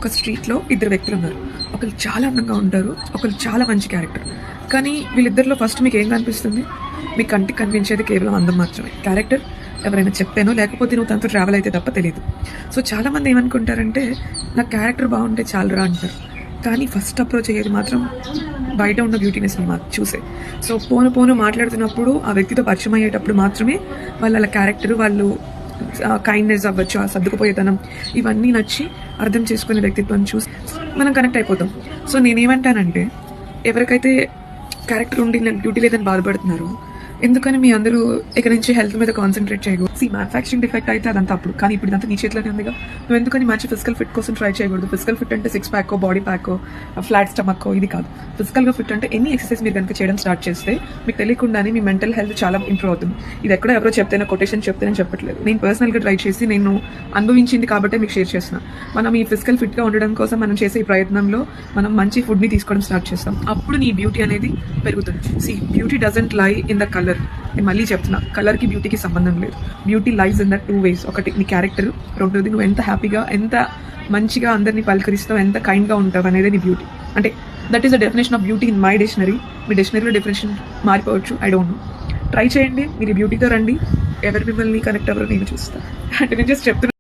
ఒక స్ట్రీట్లో ఇద్దరు వ్యక్తులు ఉన్నారు. ఒకరు చాలా అందంగా ఉంటారు, ఒకరు చాలా మంచి క్యారెక్టర్. కానీ వీళ్ళిద్దరిలో ఫస్ట్ మీకు ఏం కనిపిస్తుంది? మీ కంటికి కనిపించేది కేవలం అందం మాత్రమే. క్యారెక్టర్ ఎవరైనా చెప్పానో లేకపోతే నువ్వు తనతో ట్రావెల్ అయితే తప్ప తెలియదు. సో చాలామంది ఏమనుకుంటారంటే నా క్యారెక్టర్ బాగుంటే చాలరా అంటారు. కానీ ఫస్ట్ అప్రోచ్ అయ్యేది మాత్రం బయట ఉన్న బ్యూటీనెస్ని చూసే. సో పోను పోను మాట్లాడుతున్నప్పుడు ఆ వ్యక్తితో పరిచయం అయ్యేటప్పుడు మాత్రమే వాళ్ళ క్యారెక్టర్, వాళ్ళు కైండ్నెస్ అవ్వచ్చు, ఆ సర్దుకుపోయేతనం, ఇవన్నీ నచ్చి అర్థం చేసుకునే వ్యక్తిత్వాన్ని చూసి మనం కనెక్ట్ అయిపోతాం. సో నేనేమంటానంటే ఎవరికైతే క్యారెక్టర్ ఉండి నాకు డ్యూటీ లేదని బాధపడుతున్నారో, ఎందుకని మీ అందరూ ఇక్కడ నుంచి హెల్త్ మీద కాన్సన్ట్రేట్ చేయకూడదు? మ్యానుఫ్యాక్చరింగ్ డిఫెక్ట్ అయితే అదంతా అప్పుడు, కానీ ఇప్పుడు ఇదంతా నీ చేతిలోనే ఉందిగా. నువ్వు ఎందుకని మంచి ఫిజికల్ ఫిట్ కోసం ట్రై చేయకూడదు? ఫిజికల్ ఫిట్ అంటే 6 ప్యాకో, బాడీ ప్యాకో, ఫ్లాట్ స్టమక్కో ఇది కాదు. ఫిజికల్గా ఫిట్ అంటే ఎన్ని ఎక్సర్సైజ్ మీరు కనుక చేయడం స్టార్ట్ చేస్తే మీకు తెలియకుండానే మీ మెంటల్ హెల్త్ చాలా ఇంప్రూవ్ అవుతుంది. ఇది ఎక్కడో ఎవరో చెప్తేనే కొటేషన్ చెప్తేనే చెప్పట్లేదు, నేను పర్సనల్గా ట్రై చేసి నేను అనుభవించింది కాబట్టి మీకు షేర్ చేస్తున్నాను. మనం ఈ ఫిజికల్ ఫిట్గా ఉండడం కోసం మనం చేసే ఈ ప్రయత్నంలో మనం మంచి ఫుడ్ని తీసుకోవడం స్టార్ట్ చేస్తాం. అప్పుడు నీ బ్యూటీ అనేది పెరుగుతుంది. బ్యూటీ డజంట్ లై ఇన్ ద కలర్. నేను మళ్ళీ చెప్తున్నా, కలర్కి బ్యూటీకి సంబంధం లేదు. Beauty lives in the 2 ways. ఒకటి నీ క్యారెక్టర్, రెండోది నువ్వు ఎంత హ్యాపీగా, ఎంత మంచిగా అందరినీ పలకరిస్తావు, ఎంత కైండ్గా ఉంటావు అనేది నీ బ్యూటీ. అంటే that is the definition of beauty in my dictionary. మీ డిక్షనరీలో డెఫినేషన్ మారిపోవచ్చు, ఐ డోంట్ నో. ట్రై చేయండి, మీరు బ్యూటీతో రండి, ఎవరు మిమ్మల్ని కనెక్ట్ అవ్వరో నేను చూస్తాను. అంటే నేను జస్ట్ చెప్తున్నాను.